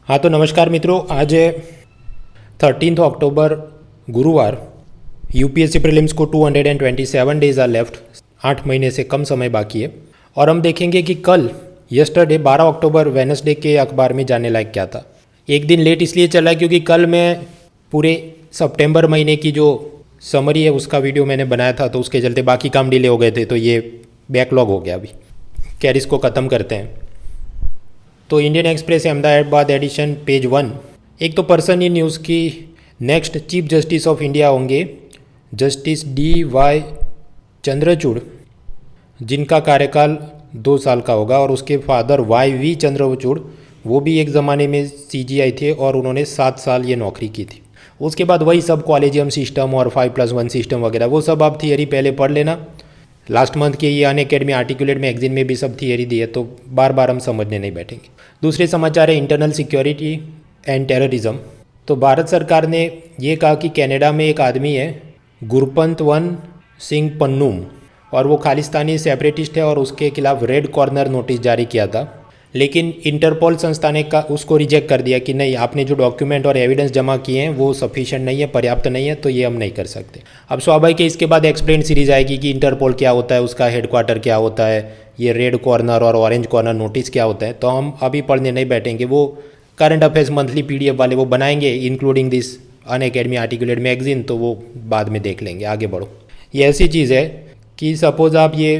हाँ तो नमस्कार मित्रों, आज है 13 अक्टूबर गुरुवार। यूपीएससी प्रीलिम्स को 227 डेज आर लेफ्ट, 8 महीने से कम समय बाकी है। और हम देखेंगे कि कल यस्टरडे 12 अक्टूबर वेडनेसडे के अखबार में जाने लायक क्या था। एक दिन लेट इसलिए चला क्योंकि कल मैं पूरे सितंबर महीने की जो समरी है उसका वीडियो मैंने बनाया था, तो उसके चलते बाकी काम डिले हो गए थे, तो ये बैकलॉग हो गया। अभी खैर इसको ख़त्म करते हैं। तो Indian Express Ahmedabad edition page 1। एक तो पर्सन इन न्यूज़ की next chief justice of India होंगे जस्टिस DY चंद्रचूड़, जिनका कार्यकाल 2 साल का होगा। और उसके फादर YV चंद्रचूड़, वो भी एक ज़माने में CGI थे और उन्होंने 7 साल ये नौकरी की थी। उसके बाद वही सब कॉलेजियम सिस्टम और 5+1 सिस्टम वगैरह वो सब आप थियरी पहले पढ़ लेना। लास्ट मंथ के ये अनअकैडमी आर्टिकुलेट मैगजीन में भी सब थियरी दी है, तो बार बार हम समझने नहीं बैठेंगे। दूसरे समाचार है इंटरनल सिक्योरिटी एंड टेररिज्म। तो भारत सरकार ने ये कहा कि कनाडा में एक आदमी है गुरपंतवन सिंह पन्नूम, और वो खालिस्तानी सेपरेटिस्ट है और उसके खिलाफ रेड कॉर्नर नोटिस जारी किया था। लेकिन इंटरपोल संस्था ने उसको रिजेक्ट कर दिया कि नहीं, आपने जो डॉक्यूमेंट और एविडेंस जमा किए हैं वो सफिशिएंट नहीं है, पर्याप्त नहीं है, तो ये हम नहीं कर सकते। अब स्वाभाविक है इसके बाद एक्सप्लेन सीरीज आएगी कि इंटरपोल क्या होता है, उसका हेडक्वार्टर क्या होता है, ये रेड कॉर्नर और ऑरेंज कॉर्नर नोटिस क्या होता है। तो हम अभी पढ़ने नहीं बैठेंगे, वो करंट अफेयर्स मंथली PDF वाले वो बनाएंगे including this Unacademy articulate magazine, तो वो बाद में देख लेंगे। आगे बढ़ो। ये ऐसी चीज़ है कि सपोज़ आप ये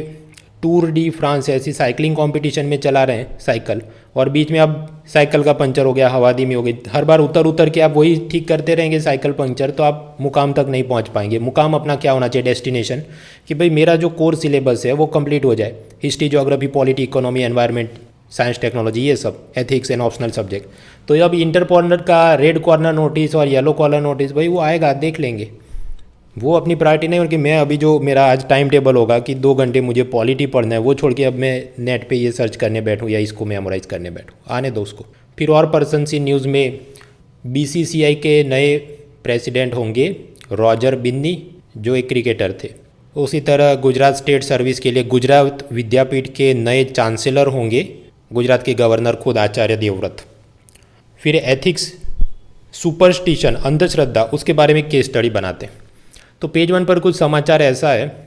टूर डी फ्रांस ऐसी साइकिलिंग कंपटीशन में चला रहे हैं साइकिल, और बीच में अब साइकिल का पंचर हो गया, हवा धीमी हो गई, हर बार उतर के आप वही ठीक करते रहेंगे साइकिल पंचर, तो आप मुकाम तक नहीं पहुंच पाएंगे। मुकाम अपना क्या होना चाहिए, डेस्टिनेशन, कि भाई मेरा जो कोर सिलेबस है वो कंप्लीट हो जाए। History, geography, polity, economy, environment, science, technology, ये सब, एथिक्स एंड ऑप्शनल सब्जेक्ट। तो अब इंटर कॉर्नर का रेड कॉर्नर नोटिस और येलो कॉर्नर नोटिस, भाई वो आएगा, देख लेंगे। वो अपनी प्रायोरिटी नहीं, उनकी मैं अभी जो मेरा आज टाइम टेबल होगा कि 2 घंटे मुझे पॉलिटी पढ़ना है, वो छोड़ के अब मैं नेट पे ये सर्च करने बैठूँ या इसको मेमोराइज करने बैठूँ, आने दो उसको। फिर और पर्सन सी न्यूज़ में BCCI के नए प्रेसिडेंट होंगे रॉजर बिन्नी, जो एक क्रिकेटर थे। उसी तरह गुजरात स्टेट सर्विस के लिए गुजरात विद्यापीठ के नए चांसलर होंगे गुजरात के गवर्नर खुद आचार्य देवव्रत। फिर एथिक्स, सुपरस्टिशन, अंधश्रद्धा, उसके बारे में केस स्टडी बनाते हैं। तो पेज 1 पर कुछ समाचार ऐसा है,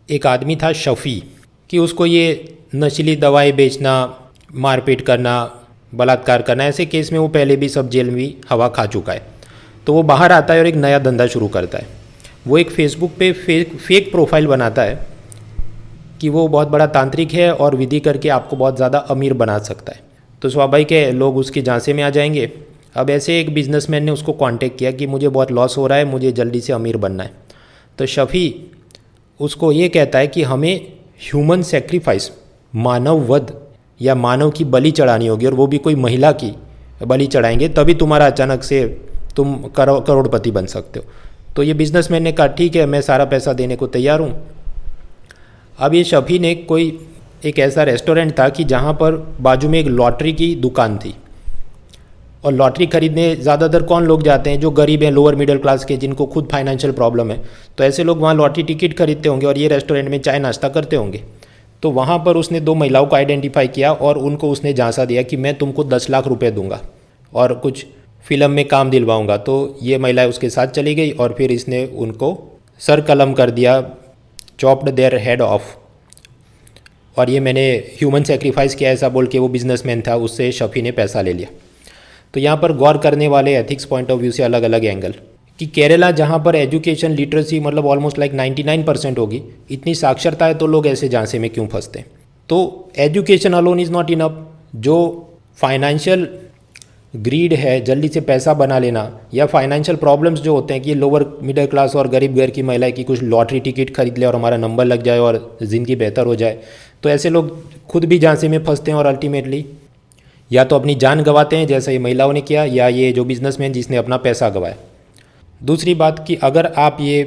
एक आदमी था शफ़ी, कि उसको ये नशीली दवाएं बेचना, मारपीट करना, बलात्कार करना, ऐसे केस में वो पहले भी सब जेल में हवा खा चुका है। तो वो बाहर आता है और एक नया धंधा शुरू करता है। वो एक फेसबुक पे फेक प्रोफाइल बनाता है कि वो बहुत बड़ा तांत्रिक है और विधि करके आपको बहुत ज़्यादा अमीर बना सकता है। तो स्वाभाविक है लोग उसकी झांसे में आ जाएंगे। अब ऐसे एक बिजनेसमैन ने उसको कांटेक्ट किया कि मुझे बहुत लॉस हो रहा है, मुझे जल्दी से अमीर बनना है। तो शफ़ी उसको ये कहता है कि हमें ह्यूमन सेक्रीफाइस, मानव वध या मानव की बलि चढ़ानी होगी, और वो भी कोई महिला की बलि चढ़ाएंगे, तभी तुम्हारा अचानक से तुम करोड़पति बन सकते हो। तो ये बिजनेसमैन ने कहा ठीक है, मैं सारा पैसा देने को तैयार हूँ। अब ये शफ़ी ने कोई एक ऐसा रेस्टोरेंट था कि जहाँ पर बाजू में एक लॉटरी की दुकान थी, और लॉटरी खरीदने ज़्यादातर कौन लोग जाते हैं, जो गरीब हैं, लोअर मिडिल क्लास के, जिनको खुद फाइनेंशियल प्रॉब्लम है। तो ऐसे लोग वहाँ लॉटरी टिकट खरीदते होंगे और ये रेस्टोरेंट में चाय नाश्ता करते होंगे। तो वहाँ पर उसने 2 महिलाओं को आइडेंटिफाई किया और उनको उसने झांसा दिया कि मैं तुमको 10 लाख रुपये दूंगा और कुछ फिल्म में काम दिलवाऊंगा। तो ये महिलाएं उसके साथ चली गई और फिर इसने उनको सर कलम कर दिया, चॉप्ड देयर हेड ऑफ। और ये मैंने ह्यूमन सेक्रीफाइस किया ऐसा बोल के वो बिजनेसमैन था, उससे शफ़ी ने पैसा ले लिया। तो यहाँ पर गौर करने वाले एथिक्स पॉइंट ऑफ व्यू से अलग अलग एंगल, कि केरला जहाँ पर एजुकेशन लिटरेसी मतलब ऑलमोस्ट लाइक 99% होगी, इतनी साक्षरता है, तो लोग ऐसे झांसे में क्यों फंसते हैं। तो education alone is not enough. जो फाइनेंशियल ग्रीड है, जल्दी से पैसा बना लेना, या फाइनेंशियल प्रॉब्लम्स जो होते हैं कि लोअर मिडिल क्लास और गरीब घर की महिला की कुछ लॉटरी टिकट खरीद ले और हमारा नंबर लग जाए और ज़िंदगी बेहतर हो जाए, तो ऐसे लोग खुद भी झांसे में फंसते हैं और अल्टीमेटली या तो अपनी जान गंवाते हैं जैसा ये महिलाओं ने किया, या ये जो बिजनेसमैन जिसने अपना पैसा गंवाया। दूसरी बात कि अगर आप ये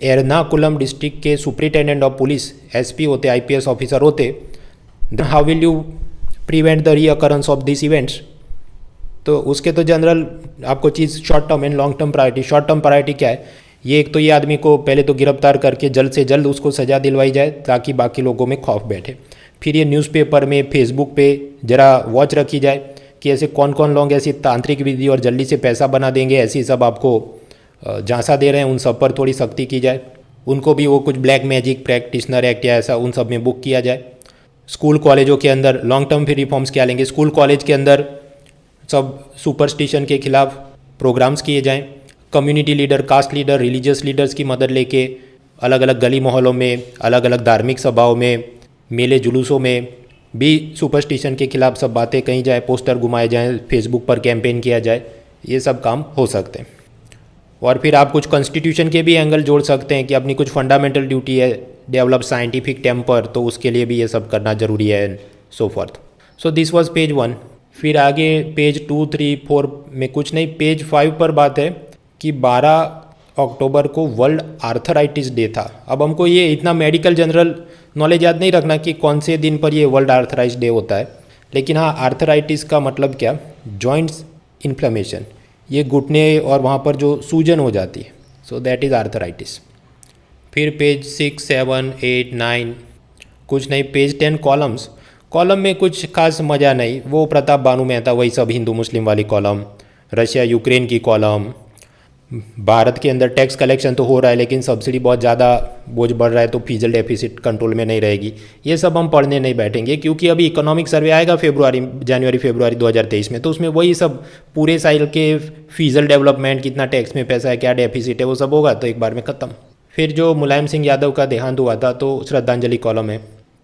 एर्नाकुलम डिस्ट्रिक्ट के सुपरिटेंडेंट ऑफ पुलिस SP होते, IPS ऑफिसर होते, how will you prevent the recurrence of this events. तो उसके तो जनरल आपको चीज़ short term and long term priority. Short term priority क्या है, ये एक तो ये आदमी को पहले तो गिरफ्तार करके जल्द से जल्द उसको सज़ा दिलवाई जाए ताकि बाकी लोगों में खौफ बैठे। फिर ये न्यूज़पेपर में, फेसबुक पे ज़रा वॉच रखी जाए कि ऐसे कौन कौन लोग ऐसी तांत्रिक विधि और जल्दी से पैसा बना देंगे, ऐसी सब आपको झांसा दे रहे हैं, उन सब पर थोड़ी सख्ती की जाए। उनको भी वो कुछ ब्लैक मैजिक प्रैक्टिशनर एक्ट या ऐसा उन सब में बुक किया जाए। स्कूल कॉलेजों के अंदर लॉन्ग टर्म फिर रिफॉर्म्स क्या लेंगे, स्कूल कॉलेज के अंदर सब सुपरस्टिशन के खिलाफ प्रोग्राम्स किए जाएं। Community leader, caste leader, religious leaders की मदद लेके अलग अलग गली मोहल्लों में, अलग अलग धार्मिक सभाओं में, मेले जुलूसों में भी सुपरस्टिशन के खिलाफ सब बातें कही जाए, पोस्टर घुमाए जाएं, फेसबुक पर कैंपेन किया जाए। ये सब काम हो सकते हैं। और फिर आप कुछ कॉन्स्टिट्यूशन के भी एंगल जोड़ सकते हैं कि अपनी कुछ फंडामेंटल ड्यूटी है, डेवलप साइंटिफिक टेम्पर, तो उसके लिए भी ये सब करना ज़रूरी है and so forth. So this was page 1। फिर आगे पेज 2, 3, 4 में कुछ नहीं। पेज 5 पर बात है कि 12 अक्टूबर को वर्ल्ड आर्थराइटिस डे था। अब हमको ये इतना मेडिकल जनरल नॉलेज याद नहीं रखना कि कौन से दिन पर ये वर्ल्ड आर्थराइटिस डे होता है, लेकिन हाँ, आर्थराइटिस का मतलब क्या, जॉइंट्स इन्फ्लेमेशन, ये घुटने और वहाँ पर जो सूजन हो जाती है, सो दैट इज़ आर्थराइटिस। फिर पेज 6, 7, 8, 9 कुछ नहीं। Page 10 columns. कॉलम में कुछ खास मज़ा नहीं, वो प्रताप बानू मेहता वही सब हिंदू मुस्लिम वाली कॉलम, रशिया यूक्रेन की कॉलम, भारत के अंदर टैक्स कलेक्शन तो हो रहा है लेकिन सब्सिडी बहुत ज़्यादा बोझ बढ़ रहा है तो फिजिकल डेफिसिट कंट्रोल में नहीं रहेगी। ये सब हम पढ़ने नहीं बैठेंगे क्योंकि अभी इकोनॉमिक सर्वे आएगा जनवरी फरवरी 2023 में, तो उसमें वही सब पूरे साइकिल के फिजिकल डेवलपमेंट, कितना टैक्स में पैसा है, क्या डेफिसिट है, वो सब होगा तो एक बार में ख़त्म। फिर जो मुलायम सिंह यादव का देहांत हुआ था तो श्रद्धांजलि कॉलम है।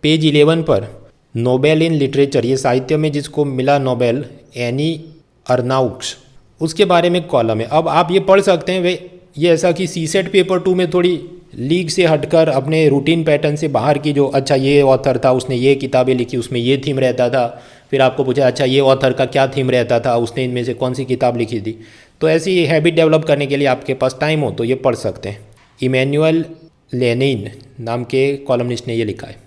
पेज 11 पर नोबेल इन लिटरेचर, ये साहित्य में जिसको मिला नोबेल, एनी अर्नाउक्स, उसके बारे में कॉलम है। अब आप ये पढ़ सकते हैं वे ये ऐसा कि सीसेट पेपर 2 में थोड़ी लीग से हटकर अपने रूटीन पैटर्न से बाहर की, जो अच्छा ये ऑथर था उसने ये किताबें लिखी उसमें ये थीम रहता था, फिर आपको पूछा अच्छा ये ऑथर का क्या थीम रहता था, उसने इनमें से कौन सी किताब लिखी थी, तो ऐसी हैबिट डेवलप करने के लिए आपके पास टाइम हो तो ये पढ़ सकते हैं। इमैनुअल लेनिन नाम के कॉलमनिस्ट ने ये लिखा है।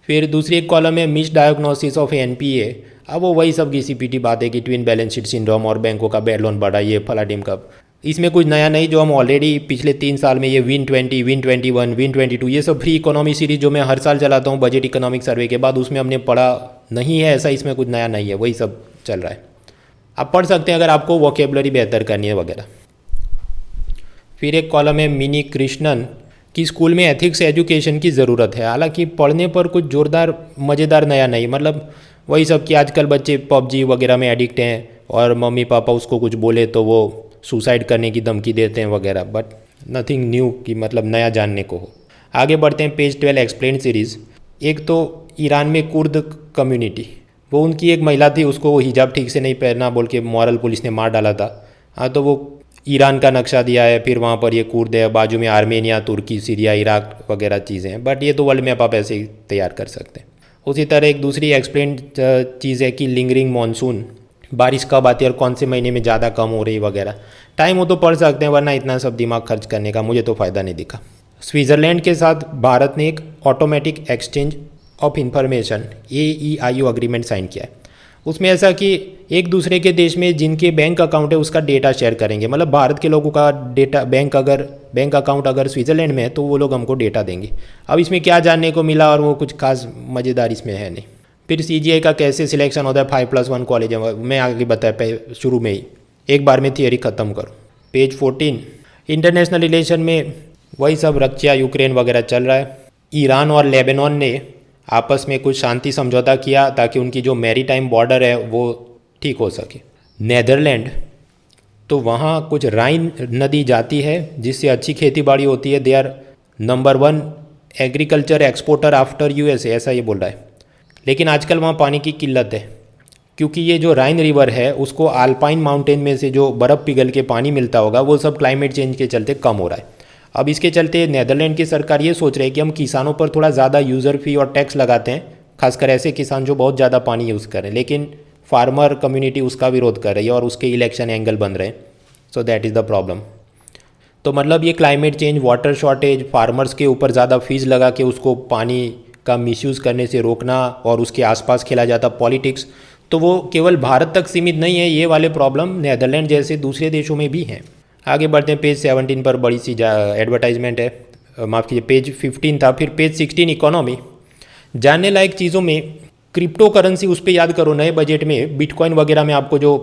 फिर दूसरी एक कॉलम है मिस डायग्नोसिस ऑफ एनपीए। अब वो वही सब घिसी पीटी बात है कि ट्विन बैलेंस शीट सिंड्रोम और बैंकों का बैड लोन बढ़ा, ये फला टीम का, इसमें कुछ नया नहीं, जो हम ऑलरेडी पिछले 3 साल में ये विन 20, विन 21, विन 22, ये सब फ्री इकोनॉमी सीरीज जो मैं हर साल चलाता हूँ बजट इकोनॉमिक सर्वे के बाद, उसमें हमने पढ़ा नहीं है, ऐसा इसमें कुछ नया नहीं है, वही सब चल रहा है। आप पढ़ सकते हैं अगर आपको वोकेबलरी बेहतर करनी है वगैरह। फिर एक कॉलम है मिनी कृष्णन कि स्कूल में एथिक्स एजुकेशन की ज़रूरत है। हालांकि पढ़ने पर कुछ जोरदार मज़ेदार नया नहीं, मतलब वही सब कि आजकल बच्चे पबजी वगैरह में एडिक्ट हैं और मम्मी पापा उसको कुछ बोले तो वो सुसाइड करने की धमकी देते हैं वगैरह, बट नथिंग न्यू कि मतलब नया जानने को हो। आगे बढ़ते हैं पेज 12 एक्सप्लेन सीरीज़। एक तो ईरान में कुर्द कम्युनिटी, वो उनकी एक महिला थी, उसको हिजाब ठीक से नहीं पहनना बोल के मॉरल पुलिस ने मार डाला था। हाँ, तो वो ईरान का नक्शा दिया है, फिर वहाँ पर ये कुर्द है, बाजू में आर्मेनिया, तुर्की, सीरिया, इराक वगैरह चीज़ें हैं, बट ये तो वर्ल्ड मैप आप ऐसे ही तैयार कर सकते हैं। उसी तरह एक दूसरी एक्सप्लेन चीज़ है कि लिंगरिंग मॉनसून, बारिश कब आती है और कौन से महीने में ज़्यादा कम हो रही वगैरह। टाइम हो तो पढ़ सकते हैं, वरना इतना सब दिमाग खर्च करने का मुझे तो फ़ायदा नहीं दिखा। स्विट्ज़रलैंड के साथ भारत ने एक automatic exchange of information AEIO agreement sign किया है। उसमें ऐसा कि एक दूसरे के देश में जिनके बैंक अकाउंट है उसका डेटा शेयर करेंगे, मतलब भारत के लोगों का डेटा बैंक अकाउंट अगर स्विट्ज़रलैंड में है तो वो लोग हमको डेटा देंगे। अब इसमें क्या जानने को मिला और वो कुछ खास मज़ेदार इसमें है नहीं। फिर CGI का कैसे सिलेक्शन होता है, 5+1 कॉलेज है, मैं आगे बताया शुरू में ही, एक बार में थियरी ख़त्म करो। पेज 14 इंटरनेशनल रिलेशन में वही सब रशिया यूक्रेन वगैरह चल रहा है। ईरान और लेबनान ने आपस में कुछ शांति समझौता किया ताकि उनकी जो मैरीटाइम बॉर्डर है वो ठीक हो सके। नेदरलैंड, तो वहाँ कुछ राइन नदी जाती है जिससे अच्छी खेती बाड़ी होती है। They are number 1 agriculture exporter after USA, ऐसा ये बोल रहा है। लेकिन आजकल वहाँ पानी की किल्लत है क्योंकि ये जो राइन रिवर है उसको आल्पाइन माउंटेन में से जो बर्फ़ पिघल के पानी मिलता होगा वो सब क्लाइमेट चेंज के चलते कम हो रहा है। अब इसके चलते नेदरलैंड की सरकार ये सोच रही है कि हम किसानों पर थोड़ा ज़्यादा यूज़र फी और टैक्स लगाते हैं, खासकर ऐसे किसान जो बहुत ज़्यादा पानी यूज़ करें, लेकिन फार्मर कम्युनिटी उसका विरोध कर रही है और उसके इलेक्शन एंगल बन रहे हैं। So that is the problem. तो मतलब ये climate change, water shortage, farmers के ऊपर ज़्यादा फीस लगा के उसको पानी का मिसयूज़ करने से रोकना और उसके आसपास खेला जाता पॉलिटिक्स, तो वो केवल भारत तक सीमित नहीं है, ये वाले प्रॉब्लम नेदरलैंड जैसे दूसरे देशों में भी हैं। आगे बढ़ते हैं, पेज 17 पर बड़ी सी एडवर्टाइजमेंट है, माफ़ कीजिए पेज 15 था। फिर पेज 16 इकोनॉमी, जानने लायक चीज़ों में क्रिप्टो करेंसी, उस पर याद करो नए बजट में बिटकॉइन वगैरह में आपको जो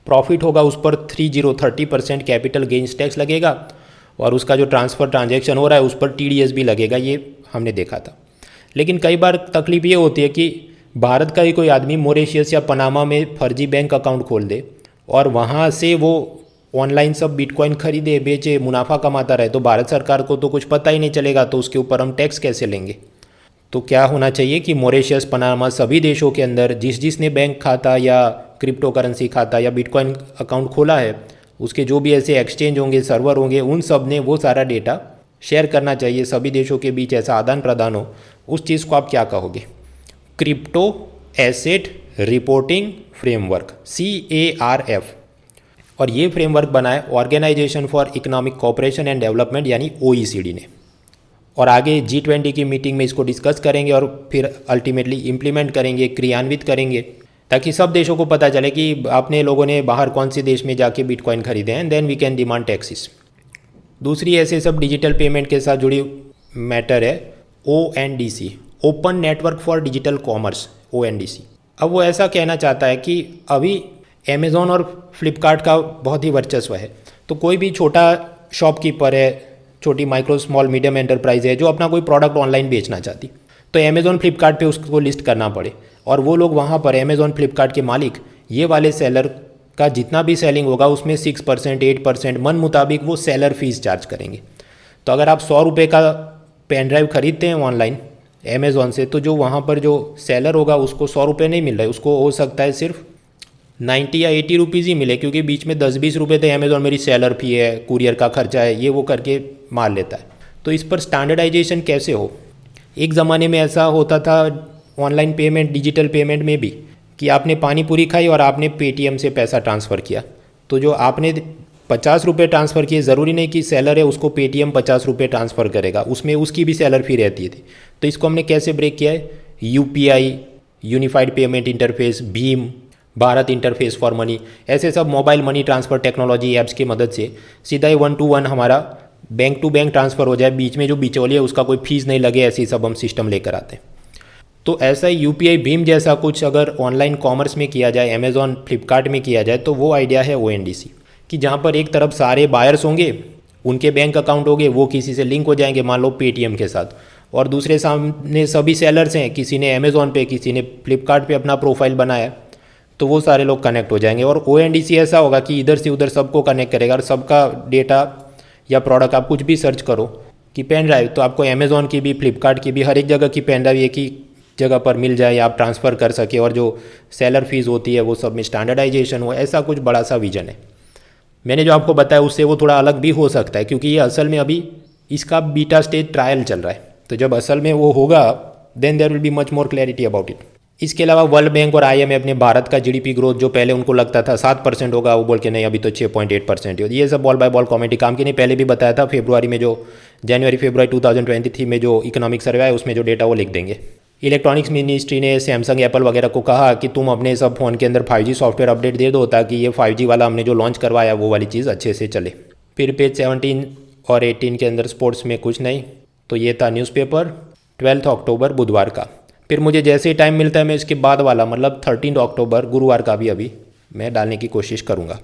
प्रॉफिट होगा उस पर 30% कैपिटल गेन्स टैक्स लगेगा, और उसका जो ट्रांसफ़र ट्रांजैक्शन हो रहा है उस पर TDS भी लगेगा, ये हमने देखा था। लेकिन कई बार तकलीफ ये होती है कि भारत का ही कोई आदमी मॉरिशस या पनामा में फर्जी बैंक अकाउंट खोल दे और वहाँ से वो ऑनलाइन सब बिटकॉइन खरीदे बेचे मुनाफा कमाता रहे, तो भारत सरकार को तो कुछ पता ही नहीं चलेगा, तो उसके ऊपर हम टैक्स कैसे लेंगे। तो क्या होना चाहिए कि मॉरिशस पनामा सभी देशों के अंदर जिसने बैंक खाता या क्रिप्टो करेंसी खाता या बिटकॉइन अकाउंट खोला है, उसके जो भी ऐसे एक्सचेंज होंगे, सर्वर होंगे, उन सब ने वो सारा डेटा शेयर करना चाहिए, सभी देशों के बीच ऐसा आदान प्रदान हो। उस चीज़ को आप क्या कहोगे? Crypto asset reporting framework, CARF। और ये फ्रेमवर्क बनाए organisation for economic cooperation and development यानी OECD ने। और आगे G20 की मीटिंग में इसको डिस्कस करेंगे और फिर अल्टीमेटली इम्प्लीमेंट करेंगे, क्रियान्वित करेंगे, ताकि सब देशों को पता चले कि आपने लोगों ने बाहर कौन से देश में जाके बिटकॉइन खरीदे हैं, then we can demand taxes. दूसरी ऐसे सब डिजिटल पेमेंट के साथ जुड़ी मैटर है ONDC, open network for digital commerce, ONDC। अब वो ऐसा कहना चाहता है कि अभी अमेज़ॉन और फ्लिपकार्ट का बहुत ही वर्चस्व है, तो कोई भी छोटा शॉपकीपर है, छोटी माइक्रो स्मॉल मीडियम एंटरप्राइज है जो अपना कोई प्रोडक्ट ऑनलाइन बेचना चाहती, तो अमेज़ॉन फ्लिपकार्ट पे उसको लिस्ट करना पड़े, और वो लोग वहाँ पर अमेज़ॉन फ्लिपकार्ट के मालिक ये वाले सेलर का जितना भी सेलिंग होगा उसमें 6% 8% मन मुताबिक वो सेलर फीस चार्ज करेंगे। तो अगर आप 100 रुपये का पेन ड्राइव खरीदते हैं ऑनलाइन अमेज़ॉन से, तो जो वहाँ पर जो सेलर होगा उसको 100 रुपये नहीं मिल रहा है, उसको हो सकता है सिर्फ 90 या 80 रुपीज़ ही मिले, क्योंकि बीच में 10-20 रुपये तो अमेज़ॉन मेरी सेलर फी है, कुरियर का खर्चा है, ये वो करके मार लेता है। तो इस पर स्टैंडर्डाइजेशन कैसे हो? एक ज़माने में ऐसा होता था ऑनलाइन पेमेंट, डिजिटल पेमेंट में भी, कि आपने पानी पूरी खाई और आपने पेटीएम से पैसा ट्रांसफ़र किया, तो जो आपने 50 रुपये ट्रांसफ़र किए, ज़रूरी नहीं कि सेलर है उसको पेटीएम 50 रुपये ट्रांसफ़र करेगा, उसमें उसकी भी सेलर फी रहती थी। तो इसको हमने कैसे ब्रेक किया है? UPI, unified payment interface, Bhim, Bharat interface for money, ऐसे सब mobile money transfer technology apps की मदद से सीधा ही 1 to 1 हमारा बैंक टू बैंक ट्रांसफ़र हो जाए, बीच में जो बिचौलिए उसका कोई फीस नहीं लगे, ऐसी सब हम सिस्टम लेकर आते हैं। तो ऐसा ही UPI भीम जैसा कुछ अगर ऑनलाइन कॉमर्स में किया जाए, अमेज़ॉन फ्लिपकार्ट में किया जाए, तो वो आइडिया है ONDC कि जहाँ पर एक तरफ सारे बायर्स होंगे, उनके बैंक अकाउंट होंगे, वो किसी से लिंक हो जाएंगे, मान लो पेटीएम के साथ, और दूसरे सामने सभी सेलर्स हैं, किसी ने अमेज़ॉन पे, किसी ने फ्लिपकार्ट पे अपना प्रोफाइल बनाया, तो वो सारे लोग कनेक्ट हो जाएंगे। और ONDC ऐसा होगा कि इधर से उधर सबको कनेक्ट करेगा, और सबका डेटा या प्रोडक्ट आप कुछ भी सर्च करो कि पेन ड्राइव, तो आपको अमेज़ॉन की भी, फ्लिपकार्ट की भी, हर एक जगह की पेन ड्राइव एक ही जगह पर मिल जाए, आप ट्रांसफ़र कर सके, और जो सेलर फीस होती है वो सब में स्टैंडर्डाइजेशन हो। ऐसा कुछ बड़ा सा विजन है। मैंने जो आपको बताया उससे वो थोड़ा अलग भी हो सकता है, क्योंकि ये असल में अभी इसका बीटा स्टेज ट्रायल चल रहा है, तो जब असल में वो होगा then there will be much more clarity about it. इसके अलावा वर्ल्ड बैंक और IMF ने भारत का GDP ग्रोथ जो पहले उनको लगता था 7% होगा, वो बोल के नहीं, अभी तो 6.8% हो। ये सब बॉल बाय बॉल कॉमेडी काम की नहीं, पहले भी बताया था फरवरी में, जो जनवरी-फरवरी 2023 में जो इकोनॉमिक सर्वे है उसमें जो डेटा वो लिख देंगे। इलेक्ट्रॉनिक्स मिनिस्ट्री ने सैमसंग, एप्पल वगैरह को कहा कि तुम अपने सब फ़ोन के अंदर 5G सॉफ्टवेयर अपडेट दे दो, ताकि ये 5G वाला हमने जो लॉन्च करवाया वो वाली चीज़ अच्छे से चले। फिर पेज 17 और 18 के अंदर स्पोर्ट्स में कुछ नहीं। तो ये था न्यूज़पेपर 12 अक्टूबर बुधवार का। फिर मुझे जैसे ही टाइम मिलता है मैं इसके बाद वाला, मतलब 13 अक्टूबर गुरुवार का भी अभी मैं डालने की कोशिश करूँगा।